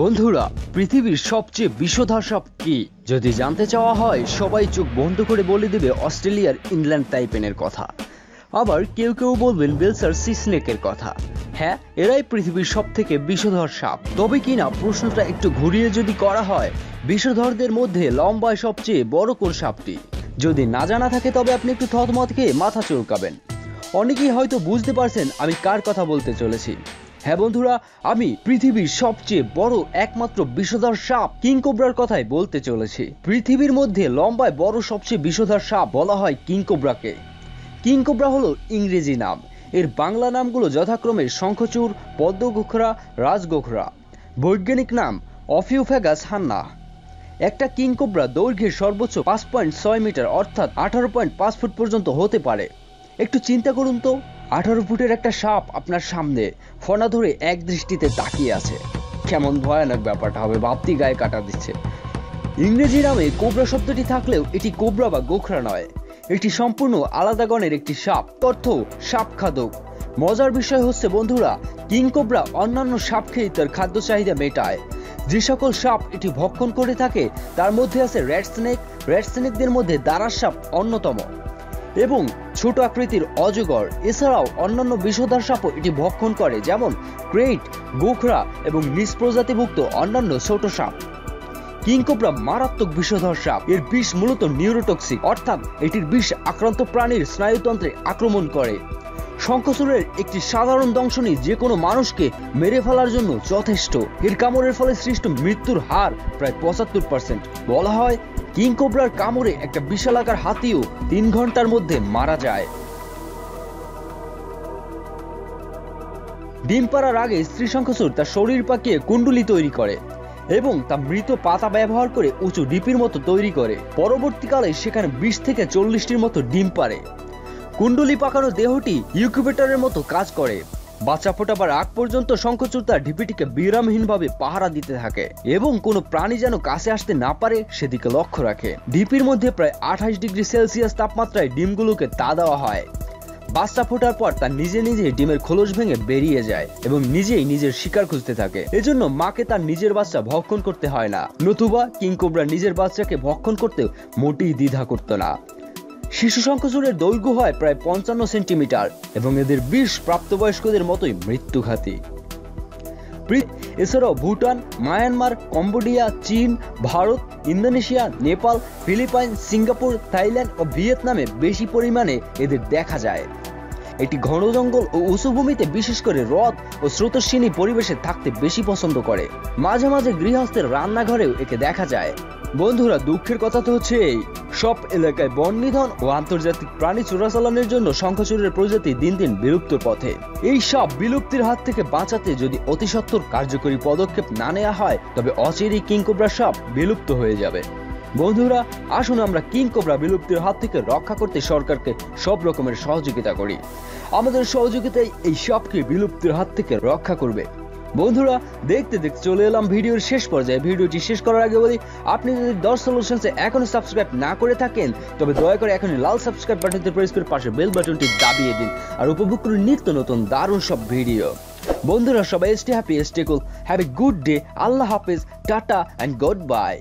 বন্ধুরা, পৃথিবীর সবচেয়ে বিষধর সাপ কি? যদি জানতে চাওয়া হয়, সবাই চোখ বন্ধ করে বলে দেবে অস্ট্রেলিয়ার ইনল্যান্ড টাইপেনের কথা। আবার কেউ কেউ বলবেন বেলসার সি স্নেকের কথা। হ্যাঁ, এরাই পৃথিবীর সবথেকে বিষধর সাপ। তবে কিনা প্রশ্নটা একটু ঘুরিয়ে যদি করা হয়, বিষধরদের মধ্যে লম্বায় সবচেয়ে বড় কোন সাপটি? যদি না জানা থাকে তবে আপনি একটু থতমত খেয়ে মাথা চুলকাবেন। অনেকেই হয়তো বুঝতে পারছেন আমি কার কথা বলতে চলেছি। হ্যাঁ বন্ধুরা, আমি পৃথিবীর সবচেয়ে বড় একমাত্র বিষধর সাপ কিং কোবরার কথাই বলতে চলেছি। পৃথিবীর মধ্যে লম্বায় বড় সবচেয়ে বিষধর সাপ বলা হয় কিং কোবরাকে। কিং কোবরা হলো ইংরেজি নাম। এর বাংলা নামগুলো যথাক্রমে শঙ্খচূড়, পদ্মগোখরা, রাজগোখরা। বৈজ্ঞানিক নাম অফিওফ্যাগাস হান্না। একটা কিং কোবরা দৈর্ঘ্যের সর্বোচ্চ 5.6 মিটার অর্থাৎ 18.5 ফুট পর্যন্ত হতে পারে। একটু চিন্তা করুন তো, 18 ফুটের একটা সাপ আপনার সামনে ফনা ধরে এক দৃষ্টিতে তাকিয়ে আছে। কেমন ভয়ানক ব্যাপারটা হবে, ভাবতেই গায়ে কাটা দিচ্ছে। ইংরেজি নামে কোবরা শব্দটি থাকলেও এটি কোবরা বা গোখরা নয়, এটি সম্পূর্ণ আলাদা গণের একটি সাপ, অর্থ সাপ খাদক। মজার বিষয় হচ্ছে বন্ধুরা, কিং কোবরা অন্যান্য সাপ খেয়ে তার খাদ্য চাহিদা মেটায়। যে সকল সাপ এটি ভক্ষণ করে থাকে তার মধ্যে আছে রেড স্নেক। রেড স্নেকদের মধ্যে দারাস সাপ অন্যতম এবং ছোট আকৃতির অজগর। এছাড়াও অন্যান্য বিষধর সাপও এটি ভক্ষণ করে, যেমন ক্রেট, গোখরা এবং নিজ প্রজাতিভুক্ত অন্যান্য ছোট সাপ। কিং কোবরা মারাত্মক বিষধর সাপ। এর বিষ মূলত নিউরোটক্সিক, অর্থাৎ এটির বিষ আক্রান্ত প্রাণীর স্নায়ুতন্ত্রে আক্রমণ করে। শঙ্খচূড়ের একটি সাধারণ দংশনী যে কোনো মানুষকে মেরে ফেলার জন্য যথেষ্ট। এর কামড়ের ফলে সৃষ্ট মৃত্যুর হার প্রায় 75%। বলা হয় কিং কোবরার কামড়ে একটা বিশালাকার হাতিও 3 ঘন্টার মধ্যে মারা যায়। ডিম পাড়ার আগে স্ত্রী শঙ্খচূড় তার শরীর পাকিয়ে কুণ্ডলী তৈরি করে এবং তা মৃত পাতা ব্যবহার করে উঁচু ডিপির মতো তৈরি করে। পরবর্তীকালে সেখানে 20 থেকে 40টির মতো ডিম পাড়ে। কুণ্ডলী পাকানো দেহটি ইনকিউবেটরের মতো কাজ করে। বাচ্চা ফোটাবার আগ পর্যন্ত শঙ্খচূড় তার ঢিপিটিকে বিরামহীনভাবে পাহারা দিতে থাকে এবং কোনো প্রাণী যেন কাছে আসতে না পারে সেদিকে লক্ষ্য রাখে। ঢিপির মধ্যে প্রায় 28 ডিগ্রি সেলসিয়াস তাপমাত্রায় ডিমগুলোকে তা দেওয়া হয়। বাচ্চা ফোটার পর তার নিজে নিজে ডিমের খোলস ভেঙে বেরিয়ে যায় এবং নিজেই নিজের শিকার খুঁজতে থাকে। এজন্য মাকে তার নিজের বাচ্চা ভক্ষণ করতে হয় না, নতুবা কিং কোবরা নিজের বাচ্চাকে ভক্ষণ করতে মোটেই দ্বিধা করত না। শিশু শঙ্খচূড়ের দৈর্ঘ্য হয় প্রায় 55 সেন্টিমিটার এবং এদের বিষ প্রাপ্তবয়স্কদের মতোই মৃত্যুঘাতী। এছাড়াও ভুটান, মায়ানমার, কম্বোডিয়া, চীন, Bharat, Indonesia, Nepal, Philippine, Singapore, Thailand ও ভিয়েতনামে বেশি পরিমাণে এদের দেখা যায়। এটি ঘন জঙ্গল ও উঁচু ভূমিতে, বিশেষ করে হ্রদ ও স্রোতস্বিনী পরিবেশে থাকতে বেশি পছন্দ করে। মাঝে মাঝে গৃহস্থের রান্নাঘরেও একে দেখা যায়। বন্ধুরা, দুঃখের কথা তো হচ্ছে এই, সব এলাকায় বন নিধন ও আন্তর্জাতিক প্রাণী চোরাচালানের জন্য শঙ্খচূড়ের প্রজাতি দিন দিন বিলুপ্তর পথে। এই সাপ বিলুপ্তির হাত থেকে বাঁচাতে যদি অতি সত্বর কার্যকরী পদক্ষেপ না নেওয়া হয় তবে অচিরেই কিং কোবরা সাপ বিলুপ্ত হয়ে যাবে। বন্ধুরা, আসুন আমরা কিং কোবরা বিলুপ্তির হাত থেকে রক্ষা করতে সরকারকে সব রকমের সহযোগিতা করি। আমাদের সহযোগিতায় এই সাপকে বিলুপ্তির হাত থেকে রক্ষা করবে। বন্ধুরা, দেখতে দেখতে চলে এলাম ভিডিওর শেষ পর্যায়ে। ভিডিওটি শেষ করার আগে বলি, আপনি যদি দশ সলিউশনসে এখনো সাবস্ক্রাইব না করে থাকেন তবে দয়া করে এখনই লাল সাবস্ক্রাইব বাটনটি প্রেস করে পাশে বেল বাটনটি দাবিয়ে দিন আর উপভোগ করুন নিত্য নতুন দারুণ সব ভিডিও। বন্ধুরা, সবাই stay happy, stay cool, have a good day. আল্লাহ হাফেজ, টাটা অ্যান্ড গুড বাই।